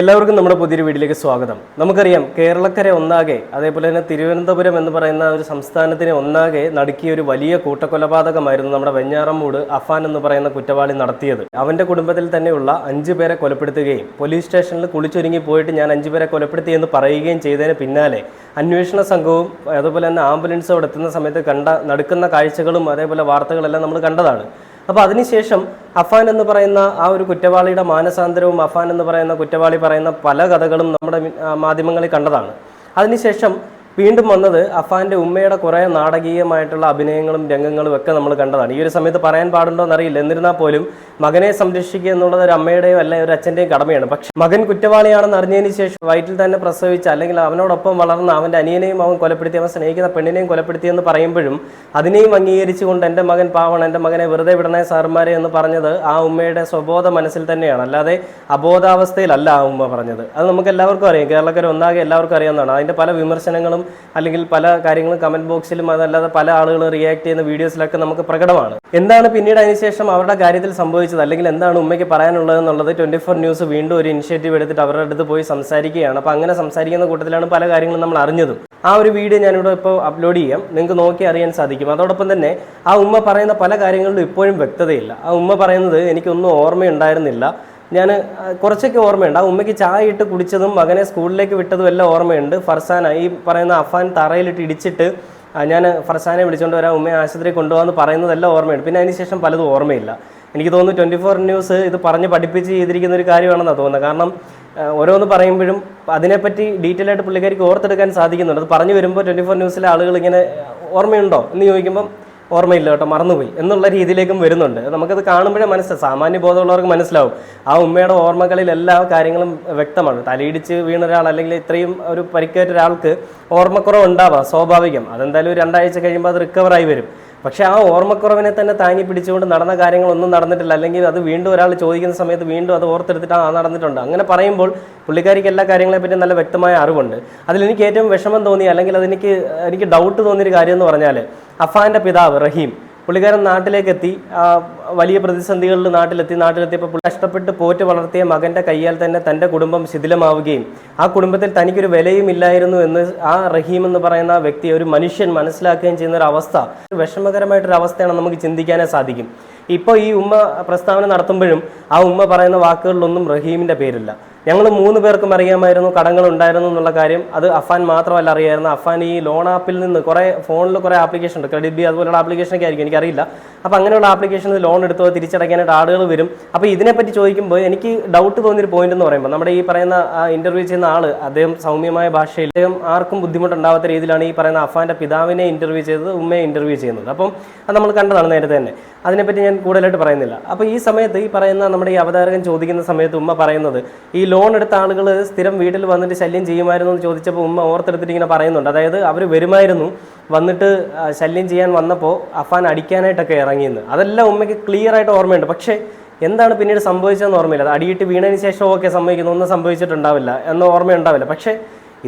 എല്ലാവർക്കും നമ്മുടെ പുതിയൊരു വീഡിയോയിലേക്ക് സ്വാഗതം. നമുക്കറിയാം കേരളക്കര ഒന്നാകെ, അതേപോലെ തന്നെ തിരുവനന്തപുരം എന്ന് പറയുന്ന ഒരു സംസ്ഥാനത്തിനെ ഒന്നാകെ നടുക്കിയ ഒരു വലിയ കൂട്ടക്കൊലപാതകമായിരുന്നു നമ്മുടെ വെഞ്ഞാറമ്മൂട് അഫാൻ എന്ന് പറയുന്ന കുറ്റവാളി നടത്തിയത്. അവന്റെ കുടുംബത്തിൽ തന്നെയുള്ള 5 പേരെ കൊലപ്പെടുത്തുകയും പോലീസ് സ്റ്റേഷനിൽ കുളിച്ചൊരുങ്ങി പോയിട്ട് ഞാൻ 5 പേരെ കൊലപ്പെടുത്തിയെന്ന് പറയുകയും ചെയ്തതിന് പിന്നാലെ അന്വേഷണ സംഘവും അതുപോലെ തന്നെ ആംബുലൻസും അവിടെ എത്തുന്ന സമയത്ത് നടക്കുന്ന കാഴ്ചകളും അതേപോലെ വാർത്തകളെല്ലാം നമ്മൾ കണ്ടതാണ്. അപ്പോൾ അതിനുശേഷം അഫാൻ എന്ന് പറയുന്ന ആ ഒരു കുറ്റവാളിയുടെ മാനസാന്തരവും അഫാൻ എന്ന് പറയുന്ന കുറ്റവാളി പറയുന്ന പല കഥകളും നമ്മുടെ മാധ്യമങ്ങളിൽ കണ്ടതാണ്. അതിനുശേഷം വീണ്ടും വന്നത് അഫാന്റെ ഉമ്മയുടെ കുറേ നാടകീയമായിട്ടുള്ള അഭിനയങ്ങളും രംഗങ്ങളും ഒക്കെ നമ്മൾ കണ്ടതാണ്. ഈ ഒരു സമയത്ത് പറയാൻ പാടുണ്ടോ എന്നറിയില്ല. എന്നിരുന്നാൽ പോലും മകനെ സംരക്ഷിക്കുക എന്നുള്ളത് ഒരു അമ്മയുടെയോ അല്ല ഒരു അച്ഛൻ്റെയും കടമയാണ്. പക്ഷെ മകൻ കുറ്റവാളിയാണെന്ന് അറിഞ്ഞതിന് ശേഷം വയറ്റിൽ തന്നെ പ്രസവിച്ച അല്ലെങ്കിൽ അവനോടൊപ്പം വളർന്ന അവൻ്റെ അനിയനെയും അവൻ കൊലപ്പെടുത്തി, അവൻ സ്നേഹിക്കുന്ന പെണ്ണിനെയും കൊലപ്പെടുത്തിയെന്ന് പറയുമ്പോഴും അതിനെയും അംഗീകരിച്ചുകൊണ്ട് എൻ്റെ മകൻ പാവണം, എൻ്റെ മകനെ വെറുതെ വിടണേ സാറുമാരെ എന്ന് പറഞ്ഞത് ആ ഉമ്മയുടെ സ്വബോധ മനസ്സിൽ തന്നെയാണ്, അല്ലാതെ അബോധാവസ്ഥയിലല്ല ആ ഉമ്മ പറഞ്ഞത്. അത് നമുക്ക് എല്ലാവർക്കും അറിയാം, കേരളക്കര ഒന്നാകെ എല്ലാവർക്കും അറിയാവുന്നതാണ്. അതിൻ്റെ പല വിമർശനങ്ങളും അല്ലെങ്കിൽ പല കാര്യങ്ങളും കമന്റ് ബോക്സിലും അതല്ലാതെ പല ആളുകൾ റിയാക്ട് ചെയ്യുന്ന വീഡിയോസിലൊക്കെ നമുക്ക് പ്രകടമാണ്. എന്താണ് പിന്നീട് അതിനുശേഷം അവരുടെ കാര്യത്തിൽ സംഭവിച്ചത്, അല്ലെങ്കിൽ എന്താണ് ഉമ്മയ്ക്ക് പറയാനുള്ളത് എന്നുള്ളത് 24 ന്യൂസ് വീണ്ടും ഒരു ഇനിഷ്യേറ്റീവ് എടുത്തിട്ട് അവരുടെ അടുത്ത് പോയി സംസാരിക്കുകയാണ്. അപ്പോൾ അങ്ങനെ സംസാരിക്കുന്ന കൂട്ടത്തിലാണ് പല കാര്യങ്ങളും നമ്മൾ അറിഞ്ഞതും. ആ ഒരു വീഡിയോ ഞാനിവിടെ ഇപ്പോൾ അപ്ലോഡ് ചെയ്യാം, നിങ്ങൾക്ക് നോക്കി അറിയാൻ സാധിക്കും. അതോടൊപ്പം തന്നെ ആ ഉമ്മ പറയുന്ന പല കാര്യങ്ങളിലും ഇപ്പോഴും വ്യക്തതയില്ല. ആ ഉമ്മ പറയുന്നത് എനിക്കൊന്നും ഓർമ്മയുണ്ടായിരുന്നില്ല, ഞാൻ കുറച്ചൊക്കെ ഓർമ്മയുണ്ട്. ആ ഉമ്മയ്ക്ക് ചായ ഇട്ട് കുടിച്ചതും മകനെ സ്കൂളിലേക്ക് വിട്ടതും എല്ലാം ഓർമ്മയുണ്ട്. ഫർസാന ഈ പറയുന്ന അഫാൻ തറയിലിട്ട് ഇടിച്ചിട്ട് ഞാൻ ഫർസാനെ വിളിച്ചുകൊണ്ട് വരാം, ഉമ്മയെ ആശുപത്രി കൊണ്ടുപോകാമെന്ന് പറയുന്നതെല്ലാം ഓർമ്മയുണ്ട്. പിന്നെ അതിനുശേഷം പലതും ഓർമ്മയില്ല. എനിക്ക് തോന്നുന്നു 24 ന്യൂസ് ഇത് പറഞ്ഞ് പഠിപ്പിച്ച് ചെയ്തിരിക്കുന്ന ഒരു കാര്യമാണെന്നാണ് തോന്നുന്നത്. കാരണം ഓരോന്ന് പറയുമ്പോഴും അതിനെപ്പറ്റി ഡീറ്റെയിൽ ആയിട്ട് പുള്ളിക്കാരിക്ക് ഓർത്തെടുക്കാൻ സാധിക്കുന്നുണ്ട്. അത് പറഞ്ഞു വരുമ്പോൾ 24 ന്യൂസിലെ ആളുകൾ ഇങ്ങനെ ഓർമ്മയുണ്ടോ എന്ന് ചോദിക്കുമ്പം ഓർമ്മയില്ല കേട്ടോ, മറന്നുപോയി എന്നുള്ള രീതിയിലേക്കും വരുന്നുണ്ട്. നമുക്കത് കാണുമ്പോഴേ സാമാന്യ ബോധമുള്ളവർക്ക് മനസ്സിലാവും. ആ ഉമ്മയുടെ ഓർമ്മകളിൽ എല്ലാ കാര്യങ്ങളും വ്യക്തമാണ്. തലയിടിച്ച് വീണ ഒരാൾ അല്ലെങ്കിൽ ഇത്രയും ഒരു പരിക്കേറ്റ ഒരാൾക്ക് ഓർമ്മക്കുറവ് ഉണ്ടാവാം, സ്വാഭാവികം. അതെന്തായാലും 2 ആഴ്ച കഴിയുമ്പോൾ അത് റിക്കവറായി വരും. പക്ഷേ ആ ഓർമ്മക്കുറവിനെ തന്നെ താങ്ങി പിടിച്ചുകൊണ്ട് നടന്ന കാര്യങ്ങളൊന്നും നടന്നിട്ടില്ല, അല്ലെങ്കിൽ അത് വീണ്ടും ഒരാൾ ചോദിക്കുന്ന സമയത്ത് വീണ്ടും അത് ഓർത്തെടുത്തിട്ട് നടന്നിട്ടുണ്ട്. അങ്ങനെ പറയുമ്പോൾ പുള്ളിക്കാരിക്ക് എല്ലാ കാര്യങ്ങളെപ്പറ്റി നല്ല വ്യക്തമായ അറിവുണ്ട്. അതിലെനിക്ക് ഏറ്റവും വിഷമം തോന്നി, അല്ലെങ്കിൽ എനിക്ക് ഡൗട്ട് തോന്നിയൊരു കാര്യം എന്ന് പറഞ്ഞാൽ അഫാന്റെ പിതാവ് റഹീം, പുള്ളിക്കാരൻ നാട്ടിലേക്കെത്തി, വലിയ പ്രതിസന്ധികളിൽ നാട്ടിലെത്തിയപ്പോൾ കഷ്ടപ്പെട്ട് പോറ്റ് വളർത്തിയ മകൻ്റെ കയ്യാൽ തന്നെ തൻ്റെ കുടുംബം ശിഥിലമാവുകയും ആ കുടുംബത്തിൽ തനിക്കൊരു വിലയും ഇല്ലായിരുന്നു എന്ന് ആ റഹീം എന്ന് പറയുന്ന വ്യക്തി, ഒരു മനുഷ്യൻ മനസ്സിലാക്കുകയും ചെയ്യുന്ന ഒരു അവസ്ഥ, വിഷമകരമായിട്ടൊരു അവസ്ഥയാണ് നമുക്ക് ചിന്തിക്കാനേ സാധിക്കും. ഇപ്പോൾ ഈ ഉമ്മ പ്രസ്താവന നടത്തുമ്പോഴും ആ ഉമ്മ പറയുന്ന വാക്കുകളിലൊന്നും റഹീമിൻ്റെ പേരില്ല. ഞങ്ങൾ 3 പേർക്കും അറിയാമായിരുന്നു കടങ്ങൾ ഉണ്ടായിരുന്നു എന്നുള്ള കാര്യം. അത് അഫാൻ മാത്രമല്ല അറിയായിരുന്നു. അഫാൻ ഈ ലോൺ ആപ്പിൽ നിന്ന് ഫോണിൽ കുറേ ആപ്ലിക്കേഷൻ ഉണ്ട്, ക്രെഡിറ്റ് ബി അതുപോലുള്ള ആപ്ലിക്കേഷനൊക്കെ ആയിരിക്കും, എനിക്കറിയില്ല. അപ്പോൾ അങ്ങനെയുള്ള ആപ്ലിക്കേഷനിൽ ലോൺ എടുത്തോ തിരിച്ചടയ്ക്കാനായിട്ട് ആളുകൾ വരും. അപ്പോൾ ഇതിനെപ്പറ്റി ചോദിക്കുമ്പോൾ എനിക്ക് ഡൗട്ട് തോന്നിയൊരു പോയിന്റ് എന്ന് പറയുമ്പോൾ, നമ്മുടെ ഈ പറയുന്ന ഇന്റർവ്യൂ ചെയ്യുന്ന ആൾ, അദ്ദേഹം സൗമ്യമായ ഭാഷയിൽ, അദ്ദേഹം ആർക്കും ബുദ്ധിമുട്ടുണ്ടാവാത്ത രീതിയിലാണ് ഈ പറയുന്ന അഫാന്റെ പിതാവിനെ ഇന്റർവ്യൂ ചെയ്തത്, ഉമ്മയെ ഇന്റർവ്യൂ ചെയ്യുന്നത്. അപ്പം അത് നമ്മൾ കണ്ടതാണ് നേരത്തെ തന്നെ, അതിനെപ്പറ്റി ഞാൻ കൂടുതലായിട്ട് പറയുന്നില്ല. അപ്പോൾ ഈ സമയത്ത് ഈ പറയുന്ന നമ്മുടെ ഈ അവതാരകൻ ചോദിക്കുന്ന സമയത്ത് ഉമ്മ പറയുന്നത്, ഈ ലോൺ എടുത്ത ആളുകൾ സ്ഥിരം വീട്ടിൽ വന്നിട്ട് ശല്യം ചെയ്യുമായിരുന്നു എന്ന് ചോദിച്ചപ്പോൾ ഉമ്മ ഓർത്തെടുത്തിട്ട് ഇങ്ങനെ പറയുന്നുണ്ട്. അതായത് അവർ വരുമായിരുന്നു, വന്നിട്ട് ശല്യം ചെയ്യാൻ വന്നപ്പോൾ അഫാൻ അടിക്കാനായിട്ടൊക്കെ ഇറങ്ങിയെന്ന്. അതെല്ലാം ഉമ്മയ്ക്ക് ക്ലിയർ ആയിട്ട് ഓർമ്മയുണ്ട്. പക്ഷേ എന്താണ് പിന്നീട് സംഭവിച്ചതെന്ന് ഓർമ്മയില്ല. അത് അടിയിട്ട് വീണതിന് ശേഷം ഓക്കെ സംഭവിക്കുന്നു, ഒന്നും സംഭവിച്ചിട്ടുണ്ടാവില്ല എന്ന ഓർമ്മയുണ്ടാവില്ല. പക്ഷേ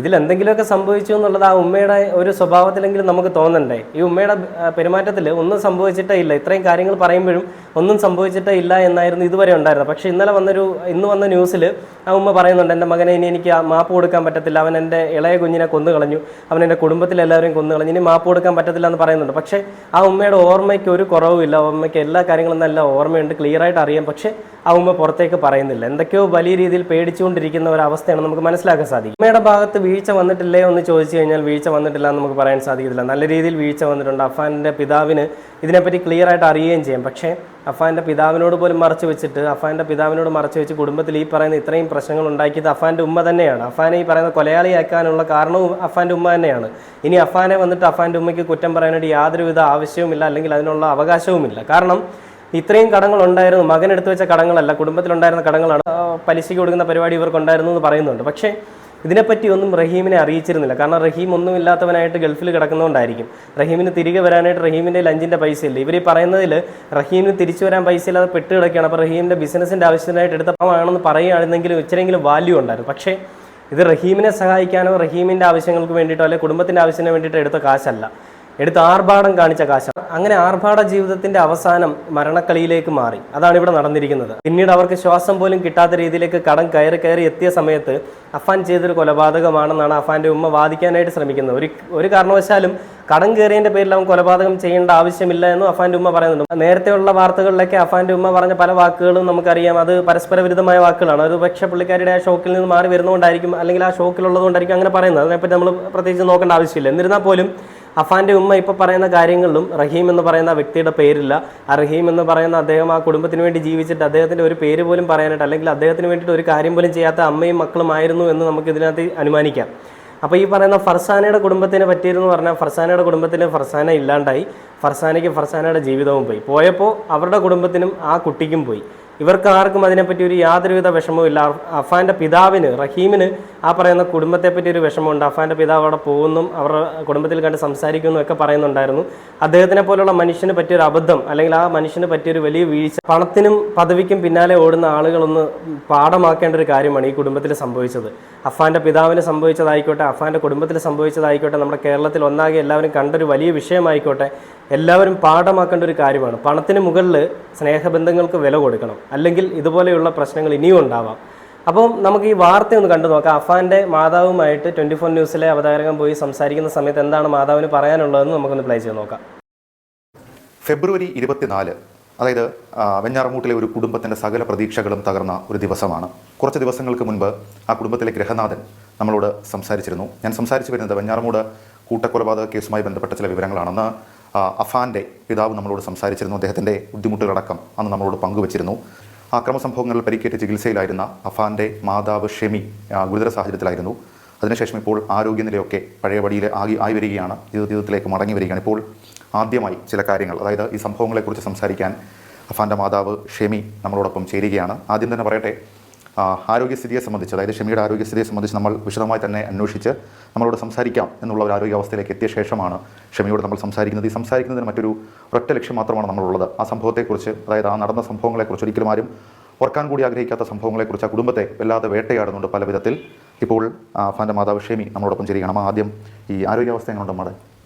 ഇതിലെന്തെങ്കിലുമൊക്കെ സംഭവിച്ചു എന്നുള്ളത് ആ ഉമ്മയുടെ ഒരു സ്വഭാവത്തിലെങ്കിലും നമുക്ക് തോന്നണ്ടേ? ഈ ഉമ്മയുടെ പെരുമാറ്റത്തിൽ ഒന്നും സംഭവിച്ചിട്ടേ ഇല്ല, ഇത്രയും കാര്യങ്ങൾ പറയുമ്പോഴും ഒന്നും സംഭവിച്ചിട്ടേ ഇല്ല എന്നായിരുന്നു ഇതുവരെ ഉണ്ടായിരുന്നത്. പക്ഷേ ഇന്ന് വന്ന ന്യൂസിൽ ആ ഉമ്മ പറയുന്നുണ്ട്, എൻ്റെ മകനെ ഇനി എനിക്ക് മാപ്പ് കൊടുക്കാൻ പറ്റത്തില്ല, അവൻ എൻ്റെ ഇളയ കുഞ്ഞിനെ കൊന്നു കളഞ്ഞു, അവൻ എൻ്റെ കുടുംബത്തിലെല്ലാവരെയും കൊന്നു കളഞ്ഞു, ഇനി മാപ്പ് കൊടുക്കാൻ പറ്റത്തില്ല എന്ന് പറയുന്നുണ്ട്. പക്ഷേ ആ ഉമ്മയുടെ ഓർമ്മയ്ക്ക് ഒരു കുറവുമില്ല, ഉമ്മയ്ക്ക് എല്ലാ കാര്യങ്ങളും നല്ല ഓർമ്മയുണ്ട്, ക്ലിയർ ആയിട്ട് അറിയാം. പക്ഷേ ആ ഉമ്മ പുറത്തേക്ക് പറയുന്നില്ല. എന്തൊക്കെയോ വലിയ രീതിയിൽ പേടിച്ചുകൊണ്ടിരിക്കുന്ന ഒരു അവസ്ഥയാണ് നമുക്ക് മനസ്സിലാക്കാൻ സാധിക്കും. ഉമ്മയുടെ ഭാഗത്ത് വീഴ്ച വന്നിട്ടില്ലേ എന്ന് ചോദിച്ചു കഴിഞ്ഞാൽ വീഴ്ച വന്നിട്ടില്ല എന്ന് നമുക്ക് പറയാൻ സാധിക്കത്തില്ല. നല്ല രീതിയിൽ വീഴ്ച വന്നിട്ടുണ്ട്. അഫാന്റെ പിതാവിന് ഇതിനെപ്പറ്റി ക്ലിയർ ആയിട്ട് അറിയുകയും ചെയ്യാം. പക്ഷേ അഫാന്റെ പിതാവിനോട് പോലും മറച്ചു വെച്ച് കുടുംബത്തിൽ ഈ പറയുന്ന ഇത്രയും പ്രശ്നങ്ങൾ ഉണ്ടാക്കിയത് അഫാന്റെ ഉമ്മ തന്നെയാണ്. അഫാനെ ഈ പറയുന്ന കൊലയാളിയാക്കാനുള്ള കാരണവും അഫാന്റെ ഉമ്മ തന്നെയാണ്. ഇനി അഫാനെ വന്നിട്ട് അഫാന്റെ ഉമ്മയ്ക്ക് കുറ്റം പറയാനായിട്ട് യാതൊരുവിധ ആവശ്യവുമില്ല, അല്ലെങ്കിൽ അതിനുള്ള അവകാശവുമില്ല. കാരണം ഇത്രയും കടങ്ങൾ ഉണ്ടായിരുന്നു, മകൻ എടുത്തു വെച്ച കടങ്ങളല്ല, കുടുംബത്തിലുണ്ടായിരുന്ന കടങ്ങളാണ്. പലിശയ്ക്ക് കൊടുക്കുന്ന പരിപാടി ഇവർക്കുണ്ടായിരുന്നു എന്ന് പറയുന്നുണ്ട്. പക്ഷേ ഇതിനെപ്പറ്റി ഒന്നും റഹീമിനെ അറിയിച്ചിരുന്നില്ല. കാരണം റഹീം ഒന്നും ഇല്ലാത്തവനായിട്ട് ഗൾഫിൽ കിടക്കുന്നതുകൊണ്ടായിരിക്കും. റഹീമിന് തിരികെ വരാനായിട്ട് റഹീമിൻ്റെ ലഞ്ചിൻ്റെ പൈസ ഇല്ല. ഇവർ ഈ പറയുന്നതിൽ റഹീമിന് തിരിച്ചു വരാൻ പൈസ ഇല്ലാതെ പെട്ട് കിടക്കുകയാണ്. അപ്പോൾ റഹീമിൻ്റെ ബിസിനസ്സിൻ്റെ ആവശ്യത്തിനായിട്ട് എടുത്ത പണമാണെന്ന് പറയുകയാണെന്നെങ്കിലും ഇച്ചിരെങ്കിലും വാല്യൂ ഉണ്ടായിരുന്നു. പക്ഷേ ഇത് റഹീമിനെ സഹായിക്കാനോ റഹീമിൻ്റെ ആവശ്യങ്ങൾക്ക് വേണ്ടിയിട്ടോ അല്ലെങ്കിൽ കുടുംബത്തിൻ്റെ ആവശ്യത്തിന് വേണ്ടിയിട്ടോ എടുത്ത കാശല്ല, എടുത്ത് ആർഭാടം കാണിച്ച കാശാണ്. അങ്ങനെ ആർഭാട ജീവിതത്തിന്റെ അവസാനം മരണക്കളിയിലേക്ക് മാറി. അതാണ് ഇവിടെ നടന്നിരിക്കുന്നത്. പിന്നീട് അവർക്ക് ശ്വാസം പോലും കിട്ടാത്ത രീതിയിലേക്ക് കടം കയറി എത്തിയ സമയത്ത് അഫാൻ ചെയ്തൊരു കൊലപാതകമാണെന്നാണ് അഫാന്റെ ഉമ്മ വാദിക്കാനായിട്ട് ശ്രമിക്കുന്നത്. ഒരു കാരണവശാലും കടം കയറിയതിന്റെ പേരിൽ അവൻ കൊലപാതകം ചെയ്യേണ്ട ആവശ്യമില്ല എന്നും അഫാന്റെ ഉമ്മ പറയുന്നുണ്ട്. നേരത്തെയുള്ള വാർത്തകളിലൊക്കെ അഫാന്റെ ഉമ്മ പറഞ്ഞ പല വാക്കുകളും നമുക്കറിയാം, അത് പരസ്പര വിരുദ്ധമായ വാക്കുകളാണ്. ഒരു പക്ഷേ പുള്ളിക്കാരിയുടെ ആ ഷോക്കിൽ നിന്ന് മാറി വരുന്നതുകൊണ്ടായിരിക്കും, അല്ലെങ്കിൽ ആ ഷോക്കിലുള്ളതുകൊണ്ടായിരിക്കും അങ്ങനെ പറയുന്നത്. അതിനെപ്പറ്റി നമ്മൾ പ്രത്യേകിച്ച് നോക്കേണ്ട ആവശ്യമില്ല. എന്നിരുന്നാൽ പോലും അഫാന്റെ ഉമ്മ ഇപ്പോൾ പറയുന്ന കാര്യങ്ങളിലും റഹീം എന്ന് പറയുന്ന വ്യക്തിയുടെ പേരില്ല. ആ റഹീം എന്ന് പറയുന്ന അദ്ദേഹം ആ കുടുംബത്തിന് വേണ്ടി ജീവിച്ചിട്ട് അദ്ദേഹത്തിൻ്റെ ഒരു പേര് പോലും പറയാനായിട്ട്, അല്ലെങ്കിൽ അദ്ദേഹത്തിന് വേണ്ടിയിട്ട് ഒരു കാര്യം പോലും ചെയ്യാത്ത അമ്മയും മക്കളുമായിരുന്നു എന്ന് നമുക്ക് ഇതിനകത്ത് അനുമാനിക്കാം. അപ്പോൾ ഈ പറയുന്ന ഫർസാനയുടെ കുടുംബത്തിനെ പറ്റിയിരുന്നു പറഞ്ഞാൽ, ഫർസാനയുടെ കുടുംബത്തിന് ഫർസാന ഇല്ലാണ്ടായി, ഫർസാനയ്ക്ക് ഫർസാനയുടെ ജീവിതവും പോയപ്പോൾ അവരുടെ കുടുംബത്തിനും ആ കുട്ടിക്കും പോയി. ഇവർക്ക് ആർക്കും അതിനെപ്പറ്റി ഒരു യാതൊരുവിധ വിഷമവും ഇല്ല. അഫാന്റെ പിതാവിന്, റഹീമിന് ആ പറയുന്ന കുടുംബത്തെപ്പറ്റി ഒരു വിഷമമുണ്ട്. അഫാന്റെ പിതാവ് അവിടെ പോകുന്നു, അവരുടെ കുടുംബത്തിൽ കണ്ട് സംസാരിക്കുന്നു ഒക്കെ പറയുന്നുണ്ടായിരുന്നു. അദ്ദേഹത്തിനെ പോലുള്ള മനുഷ്യന് പറ്റിയൊരു അബദ്ധം, അല്ലെങ്കിൽ ആ മനുഷ്യന് പറ്റിയൊരു വലിയ വീഴ്ച, പണത്തിനും പദവിക്കും പിന്നാലെ ഓടുന്ന ആളുകളൊന്ന് പാഠമാക്കേണ്ട ഒരു കാര്യമാണ് ഈ കുടുംബത്തിൽ സംഭവിച്ചത്. അഫാന്റെ പിതാവിന് സംഭവിച്ചതായിക്കോട്ടെ, അഫാന്റെ കുടുംബത്തിൽ സംഭവിച്ചതായിക്കോട്ടെ, നമ്മുടെ കേരളത്തിൽ ഒന്നാകെ എല്ലാവരും കണ്ടൊരു വലിയ വിഷയമായിക്കോട്ടെ, എല്ലാവരും പാഠമാക്കേണ്ട ഒരു കാര്യമാണ്. പണത്തിന് മുകളിൽ സ്നേഹബന്ധങ്ങൾക്ക് വില കൊടുക്കണം, അല്ലെങ്കിൽ ഇതുപോലെയുള്ള പ്രശ്നങ്ങൾ ഇനിയും ഉണ്ടാവാം. അപ്പം നമുക്ക് ഈ വാർത്ത ഒന്ന് കണ്ടു നോക്കാം. അഫാന്റെ മാതാവുമായിട്ട് 24 ന്യൂസിലെ അവതാരകൻ പോയി സംസാരിക്കുന്ന സമയത്ത് എന്താണ് മാതാവിന് പറയാനുള്ളതെന്ന് നമുക്കൊന്ന് പ്ലേ ചെയ്ത് നോക്കാം. ഫെബ്രുവരി 24, അതായത് വെഞ്ഞാറമൂട്ടിലെ ഒരു കുടുംബത്തിൻ്റെ സകല പ്രതീക്ഷകളും തകർന്ന ഒരു ദിവസമാണ്. കുറച്ച് ദിവസങ്ങൾക്ക് മുൻപ് ആ കുടുംബത്തിലെ ഗൃഹനാഥൻ നമ്മളോട് സംസാരിച്ചിരുന്നു. ഞാൻ സംസാരിച്ചു വരുന്നത് വെഞ്ഞാറമൂട് കൂട്ടക്കൊലപാതക കേസുമായി ബന്ധപ്പെട്ട ചില വിവരങ്ങളാണെന്ന് അഫാന്റെ പിതാവ് നമ്മളോട് സംസാരിച്ചിരുന്നു. അദ്ദേഹത്തിൻ്റെ ബുദ്ധിമുട്ടുകളടക്കം അന്ന് നമ്മളോട് പങ്കുവച്ചിരുന്നു. അക്രമ സംഭവങ്ങളിൽ പരിക്കേറ്റ് ചികിത്സയിലായിരുന്ന അഫാന്റെ മാതാവ് ഷെമി ഗുരുതര സാഹചര്യത്തിലായിരുന്നു. അതിനുശേഷം ഇപ്പോൾ ആരോഗ്യനിലയൊക്കെ പഴയപടിയിൽ ആയി വരികയാണ്, ജീവിതത്തിലേക്ക് മടങ്ങി വരികയാണ്. ഇപ്പോൾ ആദ്യമായി ചില കാര്യങ്ങൾ, അതായത് ഈ സംഭവങ്ങളെക്കുറിച്ച് സംസാരിക്കാൻ അഫാന്റെ മാതാവ് ഷെമി നമ്മളോടൊപ്പം ചേരുകയാണ്. ആദ്യം തന്നെ പറയട്ടെ, ആരോഗ്യസ്ഥിതിയെ സംബന്ധിച്ച്, അതായത് ഷെമിയുടെ ആരോഗ്യസ്ഥിതിയെ സംബന്ധിച്ച് നമ്മൾ വിശദമായി തന്നെ അന്വേഷിച്ച് നമ്മളോട് സംസാരിക്കാം എന്നുള്ള ഒരു ആരോഗ്യാവസ്ഥയിലേക്ക് എത്തിയ ശേഷമാണ് ഷെമിയോട് നമ്മൾ സംസാരിക്കുന്നത്. ഈ സംസാരിക്കുന്നതിന് മറ്റൊരു ഒറ്റ ലക്ഷ്യം മാത്രമാണ് നമ്മളുള്ളത്. ആ സംഭവത്തെക്കുറിച്ച്, അതായത് ആ നടന്ന സംഭവങ്ങളെക്കുറിച്ച്, ഒരിക്കലും ആരും ഓർക്കാൻ കൂടി ആഗ്രഹിക്കാത്ത സംഭവങ്ങളെക്കുറിച്ച് ആ കുടുംബത്തെ വല്ലാതെ വേട്ടയാടുന്നുണ്ട് പല വിധത്തിൽ. ഇപ്പോൾ അഫാന്റെ മാതാവ് ഷെമി നമ്മളോടൊപ്പം ചേരുകയാണ്. ആദ്യം ഈ ആരോഗ്യാവസ്ഥ എങ്ങനെയുണ്ട് നമ്മുടെ?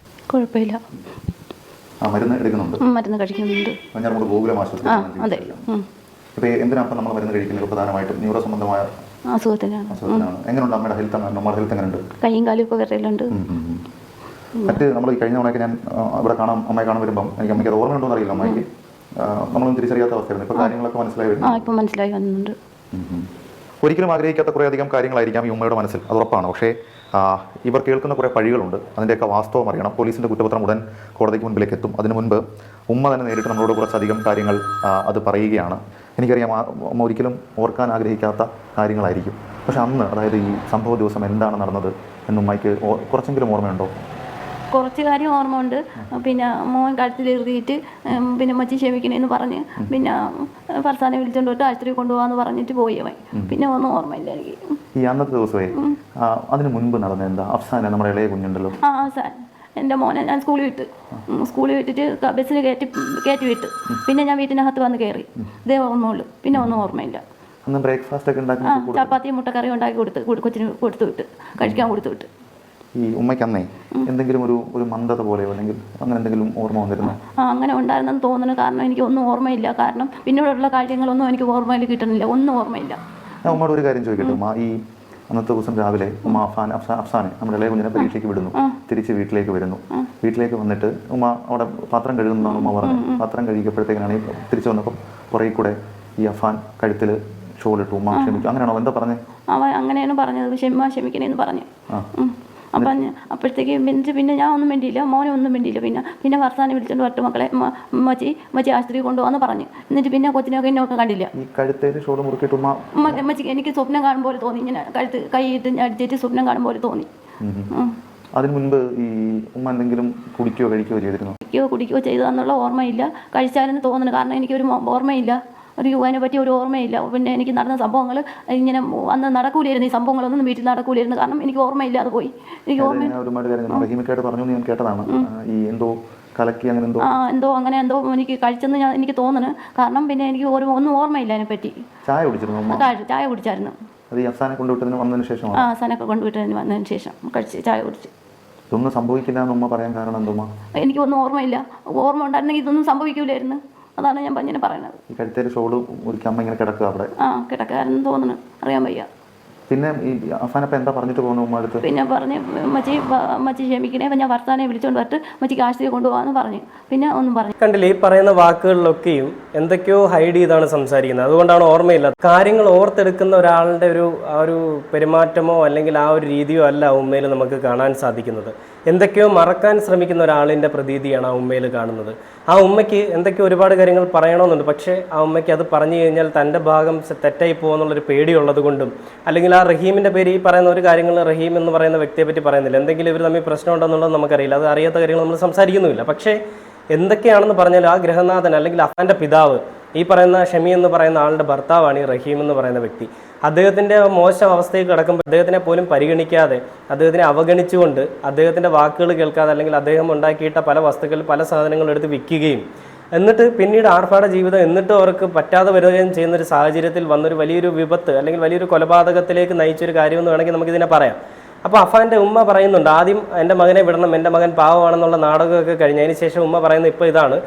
കുഴപ്പമില്ല. മരുന്ന് എടുക്കുന്നുണ്ട്? മരുന്ന് കഴിക്കുന്നുണ്ട്. വെഞ്ഞാറമൂട് ഗോകുലം ആശുപത്രി. ഇപ്പോൾ എന്തിനാണ് നമ്മൾ മരുന്ന് കഴിക്കുന്നത്? പ്രധാനമായിട്ടും ന്യൂറോ സംബന്ധമായ അസുഖത്തിനാണ്. എങ്ങനെയുണ്ട് അമ്മയുടെ ഹെൽത്ത്? നമ്മുടെ ഹെൽത്ത് എങ്ങനെയുണ്ട്? കൈയും കാലും ഒക്കെ വിരലുണ്ട്. മറ്റ് നമ്മൾ ഈ കഴിഞ്ഞ തവണയൊക്കെ ഞാൻ ഇവിടെ അമ്മയെ കാണാൻ വരുമ്പം അമ്മയ്ക്ക് അത് ഓർമ്മയുണ്ടോ എന്നറിയില്ല. അമ്മയ്ക്ക് നമ്മളൊന്നും തിരിച്ചറിയാത്ത അവസ്ഥയായിരുന്നു. ഇപ്പോൾ കാര്യങ്ങളൊക്കെ മനസ്സിലായി വരുന്നു. ഇപ്പം മനസ്സിലായി വന്നിട്ടുണ്ട്. ഒരിക്കലും ആഗ്രഹിക്കാത്ത കുറേയധികം കാര്യങ്ങളായിരിക്കാം ഈ ഉമ്മയുടെ മനസ്സിൽ, അത് ഉറപ്പാണ്. പക്ഷേ ഇവർ കേൾക്കുന്ന കുറേ പഴികളുണ്ട്. അതിൻ്റെയൊക്കെ വാസ്തവം അറിയണം. പോലീസിൻ്റെ കുറ്റപത്രം ഉടൻ കോടതിക്ക് മുൻപിലേക്ക് എത്തും. അതിനു മുൻപ് ഉമ്മ തന്നെ നേരിട്ട് നമ്മളോട് കുറച്ചധികം കാര്യങ്ങൾ അത് പറയുകയാണ്. എനിക്കറിയാം അമ്മ ഒരിക്കലും ഓർക്കാൻ ആഗ്രഹിക്കാത്ത കാര്യങ്ങളായിരിക്കും. പക്ഷെ അന്ന്, അതായത് ഈ സംഭവ ദിവസം എന്താണ് നടന്നത് എന്ന് ഉമ്മയ്ക്ക് കുറച്ചെങ്കിലും ഓർമ്മയുണ്ടോ? കുറച്ച് കാര്യം ഓർമ്മ ഉണ്ട്. പിന്നെ മോൻ കഴുത്തിലെറിയിട്ട് പിന്നെ മച്ചി ക്ഷമിക്കണേന്ന് പറഞ്ഞ് പിന്നെ ഫർസാനെ വിളിച്ചോണ്ട് പോയിട്ട് ആശുപത്രി കൊണ്ടുപോകാന്ന് പറഞ്ഞിട്ട് പോയി അവൻ. പിന്നെ ഒന്നും ഓർമ്മയില്ല എനിക്ക്. ഈ അന്നത്തെ ദിവസമേ അതിന് മുൻപ് നടന്ന എന്താ? അഫ്സാന, നമ്മുടെ ഇളയ കുഞ്ഞുണ്ടല്ലോ, അഫ്സാൻ എൻ്റെ മോനെ ഞാൻ സ്കൂളിൽ വിട്ടിട്ട് ബസ്സിന് കയറ്റി വിട്ട് പിന്നെ ഞാൻ വീട്ടിനകത്ത് വന്ന് കയറി. ഇതേ ഓർമ്മയുള്ളൂ, പിന്നെ ഒന്നും ഓർമ്മയില്ല. ബ്രേക്ക്ഫാസ്റ്റ് ഒക്കെ ഉണ്ടാക്കി ചപ്പാത്തിയും മുട്ടക്കറിയും ഉണ്ടാക്കി കൊച്ചിന് കൊടുത്തു വിട്ട്, കഴിക്കാൻ കൊടുത്തു വിട്ട്. ഈ ഉമ്മയ്ക്ക് അന്നേ എന്തെങ്കിലും ഒരു മന്ദത പോലെയോ അല്ലെങ്കിൽ അങ്ങനെ എന്തെങ്കിലും ഓർമ്മ വന്നിരുന്നു? അങ്ങനെ ഉണ്ടായിരുന്നെന്ന് തോന്നുന്നു. കാരണം എനിക്ക് ഒന്നും ഓർമ്മയില്ല. കാരണം പിന്നീടുള്ള കാര്യങ്ങളൊന്നും എനിക്ക് ഓർമ്മയിൽ കിട്ടുന്നില്ല, ഒന്നും ഓർമ്മയില്ല. ഞാൻ ഉമ്മയോട് ഒരു കാര്യം ചോദിക്കട്ടെ. ഉമ്മ ഈ അന്നത്തെ ദിവസം രാവിലെ ഉമ്മ അഫ്സാനെ നമ്മുടെ ഇളയ കുഞ്ഞിനെ പരീക്ഷയ്ക്ക് വിടുന്നു, തിരിച്ച് വീട്ടിലേക്ക് വരുന്നു. വീട്ടിലേക്ക് വന്നിട്ട് ഉമ്മ അവിടെ പാത്രം കഴുകുന്നതാണ് ഉമ്മ പറഞ്ഞത്. പാത്രം കഴുകിയപ്പോഴത്തേക്കാണ് തിരിച്ചു വന്നപ്പോൾ പുറകെ കൂടെ ഈ അഫാൻ കഴുത്തിൽ ഷോളിട്ടു. ഉമ്മ ക്ഷമിക്കും, അങ്ങനെയാണോ? എന്താ പറഞ്ഞത്? അവൻ അങ്ങനെയാണ് പറഞ്ഞത്, ക്ഷമിക്കണേന്ന് പറഞ്ഞു. അപ്പം അപ്പോഴത്തേക്ക് പിന്നെ ഞാൻ ഒന്നും വേണ്ടിയില്ല, മോനെ ഒന്നും വേണ്ടിയില്ല. പിന്നെ ഫർസാനെ വിളിച്ചോണ്ട് വരട്ടെ മക്കളെ, മച്ചി ആശുപത്രി കൊണ്ടുപോകാന്ന് പറഞ്ഞു. എന്നിട്ട് പിന്നെ കൊച്ചിനൊക്കെ എന്നൊക്കെ കണ്ടില്ല. മച്ചിക്ക് എനിക്ക് സ്വപ്നം കാണും പോലെ തോന്നി. ഇങ്ങനെ കൈയിട്ട് അടിച്ചിട്ട് സ്വപ്നം കാണും പോലെ തോന്നി. അതിന് മുൻപ് ഈ ഉമ്മ എന്തെങ്കിലും കുടിക്കുകയോ കഴിക്കുകയോ ചെയ്തിരുന്നു? കുടിക്കുകയോ ചെയ്തതെന്നുള്ള ഓർമ്മയില്ല. കഴിച്ചാലെന്ന് തോന്നുന്നു. കാരണം എനിക്കൊരു ഓർമ്മയില്ല, അതിനെ പറ്റി ഒരു ഓർമ്മയില്ല. പിന്നെ എനിക്ക് നടന്ന സംഭവങ്ങൾ ഇങ്ങനെ അന്ന് നടക്കൂലായിരുന്നു. ഈ സംഭവങ്ങളൊന്നും വീട്ടിൽ നടക്കൂലായിരുന്നു. കാരണം എനിക്ക് ഓർമ്മയില്ല, അത് പോയി. എനിക്ക് എന്തോ എനിക്ക് കഴിച്ചെന്ന് എനിക്ക് തോന്നുന്നു. കാരണം പിന്നെ എനിക്ക് ഒന്നും ഓർമ്മയില്ല അതിനെപ്പറ്റി. ചായ കുടിച്ചായിരുന്നു. അഫ്സാനൊക്കെ കൊണ്ടുവിട്ടതിന് വന്നതിന് ശേഷം കഴിച്ച് ചായ കുടിച്ച്. ഇതൊന്നും സംഭവിക്കില്ല എന്ന് ഉമ്മ പറയാൻ കാരണം എന്തുമ്മ? എനിക്കൊന്നും ഓർമ്മയില്ല. ഓർമ്മ ഉണ്ടായിരുന്നെങ്കിൽ ഇതൊന്നും സംഭവിക്കൂലായിരുന്നു. അതാണ് ഞാൻ ഇങ്ങനെ പറയുന്നത്. ഈ കഴുത്തേൽ ഷോള് ഒരുക്കി അമ്മ ഇങ്ങനെ കിടക്കുക അവിടെ? കിടക്കാരെന്ന് തോന്നുന്നു, അറിയാൻ വയ്യ. പിന്നെ ഈ അഫാനപ്പം എന്താ പറഞ്ഞിട്ട് പോകുന്നു ഉമ്മ അടുത്ത്? പിന്നെ പറഞ്ഞ് മച്ചി ക്ഷമിക്കണേ, ഞാൻ ഭർത്താനെ വിളിച്ചോണ്ട് വരട്ട്, മച്ചിക്ക് ആശുപത്രി കൊണ്ടുപോകാന്ന് പറഞ്ഞു. പിന്നെ ഒന്നും പറഞ്ഞു. കണ്ടില്ലേ, ഈ പറയുന്ന വാക്കുകളിലൊക്കെയും എന്തൊക്കെയോ ഹൈഡ് ചെയ്താണ് സംസാരിക്കുന്നത്. അതുകൊണ്ടാണ് ഓർമ്മയില്ല. കാര്യങ്ങൾ ഓർത്തെടുക്കുന്ന ഒരാളുടെ ഒരു പെരുമാറ്റമോ അല്ലെങ്കിൽ ആ ഒരു രീതിയോ അല്ല ഉമ്മയിൽ നമുക്ക് കാണാൻ സാധിക്കുന്നത്. എന്തൊക്കെയോ മറക്കാൻ ശ്രമിക്കുന്ന ഒരാളിൻ്റെ പ്രതീതിയാണ് ആ ഉമ്മയിൽ കാണുന്നത്. ആ ഉമ്മയ്ക്ക് എന്തൊക്കെയോ ഒരുപാട് കാര്യങ്ങൾ പറയണമെന്നുണ്ട്. പക്ഷേ ആ ഉമ്മയ്ക്ക് അത് പറഞ്ഞു കഴിഞ്ഞാൽ തൻ്റെ ഭാഗം തെറ്റായി പോകുമെന്നുള്ളൊരു പേടിയുള്ളത് കൊണ്ടും, അല്ലെങ്കിൽ ആ റഹീമിൻ്റെ പേര് ഈ പറയുന്ന ഒരു കാര്യങ്ങൾ റഹീം എന്ന് പറയുന്ന വ്യക്തിയെ പറ്റി പറയുന്നില്ല. എന്തെങ്കിലും ഇവർ തമ്മിൽ പ്രശ്നം ഉണ്ടെന്നുള്ളത് നമുക്കറിയില്ല. അത് അറിയാത്ത കാര്യങ്ങൾ നമ്മൾ സംസാരിക്കുന്നുമില്ല. പക്ഷേ എന്തൊക്കെയാണെന്ന് പറഞ്ഞാൽ ആ ഗൃഹനാഥൻ അല്ലെങ്കിൽ അഫാൻ്റെ പിതാവ്, ഈ പറയുന്ന ഷമി എന്ന് പറയുന്ന ആളുടെ ഭർത്താവാണ് ഈ റഹീം എന്ന് പറയുന്ന വ്യക്തി. അദ്ദേഹത്തിൻ്റെ മോശം അവസ്ഥയിൽ കിടക്കുമ്പോൾ അദ്ദേഹത്തിനെ പോലും പരിഗണിക്കാതെ, അദ്ദേഹത്തിനെ അവഗണിച്ചുകൊണ്ട്, അദ്ദേഹത്തിൻ്റെ വാക്കുകൾ കേൾക്കാതെ, അല്ലെങ്കിൽ അദ്ദേഹം ഉണ്ടാക്കിയിട്ട പല വസ്തുക്കൾ, പല സാധനങ്ങൾ എടുത്ത് വിൽക്കുകയും എന്നിട്ട് പിന്നീട് ആർഭാട ജീവിതം എന്നിട്ടും അവർക്ക് പറ്റാതെ വരികയും ചെയ്യുന്നൊരു സാഹചര്യത്തിൽ വന്നൊരു വലിയൊരു വിപത്ത് അല്ലെങ്കിൽ വലിയൊരു കൊലപാതകത്തിലേക്ക് നയിച്ചൊരു കാര്യമെന്ന് വേണമെങ്കിൽ നമുക്കിതിനെ പറയാം. അപ്പോൾ അഫാൻ്റെ ഉമ്മ പറയുന്നുണ്ട്, ആദ്യം എൻ്റെ മകനെ വിടണം, എൻ്റെ മകൻ പാവമാണെന്നുള്ള നാടകമൊക്കെ കഴിഞ്ഞതിന് ശേഷം ഉമ്മ പറയുന്നത് ഇപ്പോൾ ഇതാണ്: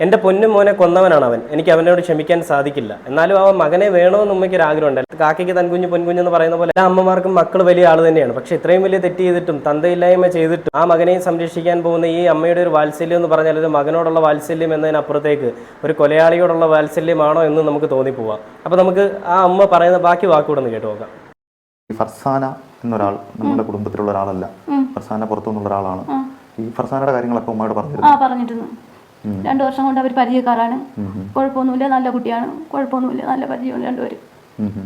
എൻ്റെ പൊന്നും മോനെ കൊന്നവനാണ് അവൻ, എനിക്ക് അവനോട് ക്ഷമിക്കാൻ സാധിക്കില്ല. എന്നാലും ആ മകനെ വേണമെന്ന് ഉമ്മയ്ക്ക് ഒരു ആഗ്രഹമുണ്ട്. കാക്കയ്ക്ക് തൻകുഞ്ഞ് പൊൻകുഞ്ഞെന്ന് പറയുന്ന പോലെ എല്ലാ അമ്മമാർക്കും മക്കൾ വലിയ ആൾ തന്നെയാണ്. പക്ഷേ ഇത്രയും വലിയ തെറ്റ് ചെയ്തിട്ടും തന്തയില്ലായ്മ ചെയ്തിട്ടും ആ മകനെയും സംരക്ഷിക്കാൻ പോകുന്ന ഈ അമ്മയുടെ ഒരു വാത്സല്യം എന്ന് പറഞ്ഞാൽ ഒരു മകനോടുള്ള വാത്സല്യം എന്നതിനപ്പുറത്തേക്ക് ഒരു കൊലയാളിയോടുള്ള വാത്സല്യമാണോ എന്ന് നമുക്ക് തോന്നിപ്പോവാം. അപ്പോൾ നമുക്ക് ആ അമ്മ പറയുന്ന ബാക്കി വാക്കുകൂടെ ഒന്ന് കേട്ട് നോക്കാം. ഫർസാന എന്നൊരാൾ നമ്മുടെ കുടുംബത്തിലുള്ള ഒരാളല്ല. ഫർസാന പുറത്തുനിന്നുള്ള ഒരാളാണ്. ഈ ഫർസാനയുടെ കാര്യങ്ങളൊക്കെ ഉമ്മയോട് പറഞ്ഞിരുന്നു. 2 വർഷം കൊണ്ട് അവർ പരിചയക്കാരാണ്. കുഴപ്പമൊന്നുമില്ല, നല്ല കുട്ടിയാണ്, കുഴപ്പമൊന്നുമില്ല, നല്ല പരിചയമാണ് രണ്ടുപേരും.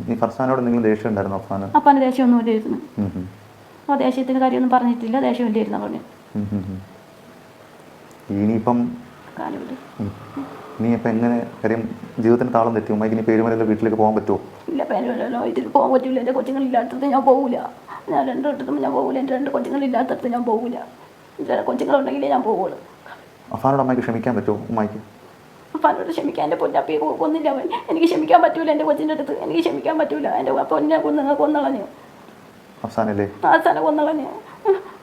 ഈ ഫർസാനോട് എന്തെങ്കിലും ദേഷ്യം ഉണ്ടായിരുന്നു അഫാന്? അപ്പാന് ദേഷ്യമൊന്നുമില്ലായിരുന്നു. അപ്പോൾ ദേഷ്യത്തിൻ്റെ കാര്യമൊന്നും പറഞ്ഞിട്ടില്ല, ദേഷ്യമില്ലായിരുന്നു പറഞ്ഞു. ഇനിയിപ്പം എങ്ങനെ കാര്യം ജീവിതത്തിന് താളം തെറ്റി ഉമ്മയ്ക്ക്? ഇനി പേരുമലല്ലോ വീട്ടിലേക്ക് പോകാൻ പറ്റുമോ? ഇല്ല, പേരുമലല്ലോ ഇതിൽ പോകാൻ പറ്റില്ല. എൻ്റെ കൊച്ചുങ്ങളില്ലാത്തടത്ത് ഞാൻ പോകില്ല. ഞാൻ 2 ഇടത്തും ഞാൻ പോകില്ല. എൻ്റെ 2 കൊച്ചുങ്ങളില്ലാത്തടത്ത് ഞാൻ പോകില്ല. എൻ്റെ കൊച്ചുങ്ങളുണ്ടെങ്കിലേ ഞാൻ പോകുള്ളൂ. അഫാനോട് അമ്മയ്ക്ക് ക്ഷമിക്കാൻ പറ്റുമോ ഉമ്മയ്ക്ക്? അഫാനോട് ക്ഷമിക്കാൻ, എൻ്റെ പൊന്നപ്പയെ കൊന്നില്ല അവൻ. എനിക്ക് ക്ഷമിക്കാൻ പറ്റൂല. എൻ്റെ കൊച്ചിൻ്റെ അടുത്ത് എനിക്ക് ക്ഷമിക്കാൻ പറ്റൂല. എൻ്റെ പൊന്നെ കൊന്നളഞ്ഞു. അവസാനല്ലേ? അവസാനം കൊന്നളഞ്ഞു.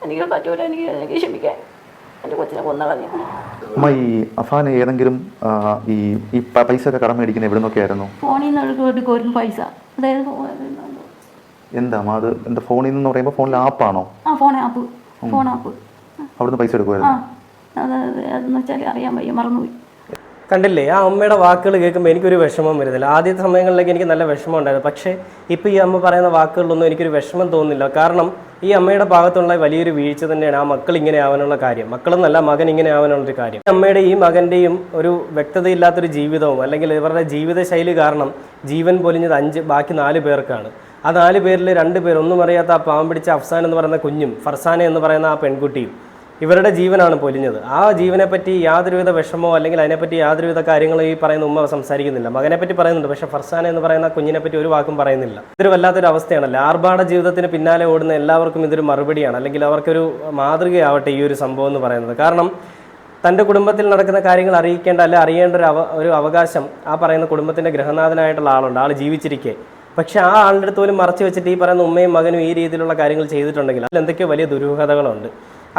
എനിക്ക് പറ്റൂല. എനിക്ക് ക്ഷമിക്കാൻ. എൻ്റെ കൊച്ചിനെ കൊന്നളഞ്ഞു. അമ്മ, ഈ അഫാൻ ഏതെങ്കിലും ഈ പൈസ ഒക്കെ കടം മേടിക്കുന്നത് എവിടെ നിന്നൊക്കെയായിരുന്നു? ഫോണിൽ നിന്ന് എടുക്കുമായിരുന്നു പൈസ. അതായത് എന്താ അത്? എന്താ ഫോണിൽ നിന്ന് പറയുമ്പോൾ ഫോണിൽ ആപ്പാണോ? Phone app. അവിടുന്ന് പൈസ എടുക്കുമായിരുന്നു? അതെന്ന് വെച്ചാൽ അറിയാൻ വയ്യ, മറന്നുപോയി. കണ്ടില്ലേ, ആ അമ്മയുടെ വാക്കുകൾ കേൾക്കുമ്പോൾ എനിക്കൊരു വിഷമം വരുന്നില്ല. ആദ്യത്തെ സമയങ്ങളിലേക്ക് എനിക്ക് നല്ല വിഷമം ഉണ്ടായിരുന്നു. പക്ഷേ ഇപ്പോൾ ഈ അമ്മ പറയുന്ന വാക്കുകളിലൊന്നും എനിക്കൊരു വിഷമം തോന്നുന്നില്ല. കാരണം ഈ അമ്മയുടെ ഭാഗത്തുള്ള വലിയൊരു വീഴ്ച തന്നെയാണ് ആ മക്കൾ ഇങ്ങനെ ആവാനുള്ള കാര്യം. മക്കളെന്നല്ല, മകൻ ഇങ്ങനെ ആവാനുള്ളൊരു കാര്യം. അമ്മയുടെ ഈ മകൻ്റെയും ഒരു വ്യക്തതയില്ലാത്തൊരു ജീവിതവും അല്ലെങ്കിൽ ഇവരുടെ ജീവിതശൈലി കാരണം ജീവൻ പൊലിഞ്ഞത് ബാക്കി 4 പേർക്കാണ്. ആ 4 പേരിൽ 2 പേർ, ഒന്നും അറിയാത്ത ആ പാവം പിടിച്ച അഫ്സാൻ എന്ന് പറയുന്ന കുഞ്ഞും ഫർസാന എന്ന് പറയുന്ന ആ പെൺകുട്ടിയും, ഇവരുടെ ജീവനാണ് പൊലിഞ്ഞത്. ആ ജീവനെപ്പറ്റി യാതൊരുവിധ വിഷമോ അല്ലെങ്കിൽ അതിനെപ്പറ്റി യാതൊരുവിധ കാര്യങ്ങളും ഈ പറയുന്ന ഉമ്മ സംസാരിക്കുന്നില്ല. മകനെ പറ്റി പറയുന്നുണ്ട്, പക്ഷേ ഫർസാന എന്ന് പറയുന്ന കുഞ്ഞിനെ പറ്റി ഒരു വാക്കും പറയുന്നില്ല. ഇതൊരു വല്ലാത്തൊരു അവസ്ഥയാണല്ലോ. ആർഭാട ജീവിതത്തിന് പിന്നാലെ ഓടുന്ന എല്ലാവർക്കും ഇതൊരു മറുപടിയാണ്, അല്ലെങ്കിൽ അവർക്കൊരു മാതൃകയാവട്ടെ ഈ ഒരു സംഭവം എന്ന് പറയുന്നത്. കാരണം തൻ്റെ കുടുംബത്തിൽ നടക്കുന്ന കാര്യങ്ങൾ അറിയിക്കേണ്ട അല്ലെ അറിയേണ്ട ഒരു അവകാശം ആ പറയുന്ന കുടുംബത്തിൻ്റെ ഗൃഹനാഥനായിട്ടുള്ള ആളുണ്ട്. ആൾ ജീവിച്ചിരിക്കെ. പക്ഷെ ആ ആളുടെ അടുത്ത് പോലും മറച്ചു വെച്ചിട്ട് ഈ പറയുന്ന ഉമ്മയും മകനും ഈ രീതിയിലുള്ള കാര്യങ്ങൾ ചെയ്തിട്ടുണ്ടെങ്കിൽ അതിൽ എന്തൊക്കെയോ വലിയ ദുരൂഹതകളുണ്ട്.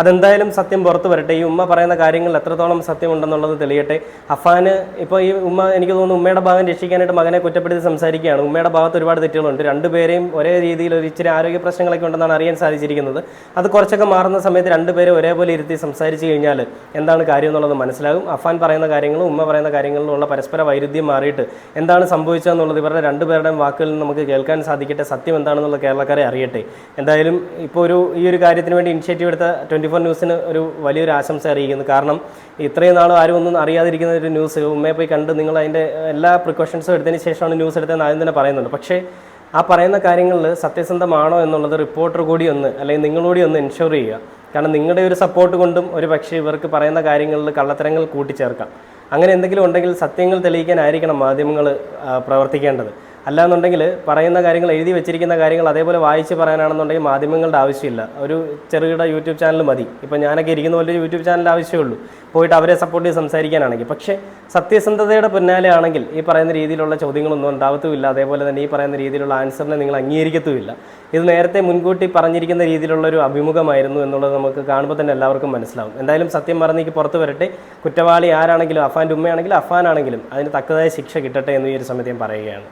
അതെന്തായാലും സത്യം പുറത്തു വരട്ടെ. ഈ ഉമ്മ പറയുന്ന കാര്യങ്ങൾ എത്രത്തോളം സത്യമുണ്ടെന്നുള്ളത് തെളിയട്ടെ. അഫാന് ഇപ്പോൾ ഈ ഉമ്മ, എനിക്ക് തോന്നുന്നു ഉമ്മയുടെ ഭാഗം രക്ഷിക്കാനായിട്ട് മകനെ കുറ്റപ്പെടുത്തി സംസാരിക്കുകയാണ്. ഉമ്മയുടെ ഭാഗത്ത് ഒരുപാട് തെറ്റുകളുണ്ട്. 2 പേരെയും ഒരേ രീതിയിൽ ഒരു ഇച്ചിരി ആരോഗ്യ പ്രശ്നങ്ങളൊക്കെ ഉണ്ടെന്നാണ് അറിയാൻ സാധിച്ചിരിക്കുന്നത്. അത് കുറച്ചൊക്കെ മാറുന്ന സമയത്ത് 2 പേരെ ഒരേപോലെ ഇരുത്തി സംസാരിച്ച് കഴിഞ്ഞാൽ എന്താണ് കാര്യം എന്നുള്ളത് മനസ്സിലാകും. അഫാൻ പറയുന്ന കാര്യങ്ങളും ഉമ്മ പറയുന്ന കാര്യങ്ങളിലുള്ള പരസ്പര വൈരുദ്ധ്യം മാറിയിട്ട് എന്താണ് സംഭവിച്ചതെന്നുള്ളത് ഇവരുടെ 2 പേരുടെയും വാക്കുകളിൽ നമുക്ക് കേൾക്കാൻ സാധിക്കട്ടെ. സത്യം എന്താണെന്നുള്ള കേരളക്കാരെ അറിയട്ടെ. എന്തായാലും ഇപ്പോൾ ഈ ഒരു കാര്യത്തിന് വേണ്ടി ഇനിഷ്യേറ്റീവ് എടുത്ത 24 ന്യൂസിന് ഒരു വലിയൊരു ആശംസ അറിയിക്കുന്നു. കാരണം ഇത്രയും നാളും ആരും ഒന്നും അറിയാതിരിക്കുന്ന ഒരു ന്യൂസ് ഉമ്മയെ പോയി കണ്ട് നിങ്ങൾ അതിൻ്റെ എല്ലാ പ്രിക്കോഷൻസും എടുത്തതിന് ശേഷമാണ് ന്യൂസ് എടുത്തതെന്ന് ആദ്യം തന്നെ പറയുന്നുണ്ട്. പക്ഷേ ആ പറയുന്ന കാര്യങ്ങളിൽ സത്യസന്ധമാണോ എന്നുള്ളത് റിപ്പോർട്ടർ കൂടി അല്ലെങ്കിൽ നിങ്ങളൂടി ഒന്ന് എൻഷുർ ചെയ്യുക. കാരണം നിങ്ങളുടെ ഒരു സപ്പോർട്ട് കൊണ്ടും ഒരു പക്ഷേ ഇവർക്ക് പറയുന്ന കാര്യങ്ങളിൽ കള്ളത്തരങ്ങൾ കൂട്ടിച്ചേർക്കാം. അങ്ങനെ എന്തെങ്കിലും ഉണ്ടെങ്കിൽ സത്യങ്ങൾ തെളിയിക്കാനായിരിക്കണം മാധ്യമങ്ങൾ പ്രവർത്തിക്കേണ്ടത്. അല്ലാന്നുണ്ടെങ്കിൽ പറയുന്ന കാര്യങ്ങൾ എഴുതി വെച്ചിരിക്കുന്ന കാര്യങ്ങൾ അതേപോലെ വായിച്ച് പറയാനാണെന്നുണ്ടെങ്കിൽ മാധ്യമങ്ങളുടെ ആവശ്യമില്ല. ഒരു ചെറുകിട യൂട്യൂബ് ചാനൽ മതി. ഇപ്പോൾ ഞാനൊക്കെ ഇരിക്കുന്ന പോലെ യൂട്യൂബ് ചാനൽ ആവശ്യമുള്ളൂ, പോയിട്ട് അവരെ സപ്പോർട്ട് ചെയ്ത് സംസാരിക്കാനാണെങ്കിൽ. പക്ഷേ സത്യസന്ധതയുടെ പിന്നാലെ ആണെങ്കിൽ ഈ പറയുന്ന രീതിയിലുള്ള ചോദ്യങ്ങളൊന്നും ഉണ്ടാവത്തുമില്ല. അതേപോലെ തന്നെ ഈ പറയുന്ന രീതിയിലുള്ള ആൻസറിനെ നിങ്ങൾ അംഗീകരിക്കത്തുമില്ല. ഇത് നേരത്തെ മുൻകൂട്ടി പറഞ്ഞിരിക്കുന്ന രീതിയിലുള്ള ഒരു അഭിമുഖമായിരുന്നു എന്നുള്ളത് നമുക്ക് കാണുമ്പോൾ തന്നെ എല്ലാവർക്കും മനസ്സിലാവും. എന്തായാലും സത്യം പറഞ്ഞേക്ക് പുറത്ത് വരട്ടെ. കുറ്റവാളി ആരാണെങ്കിലും, അഫാൻ്റെ ഉമ്മയാണെങ്കിലും അഫാനാണെങ്കിലും അതിന് തക്കതായ ശിക്ഷ കിട്ടട്ടെ എന്ന് ഈ ഒരു സമയത്ത് ഞാൻ പറയുകയാണ്.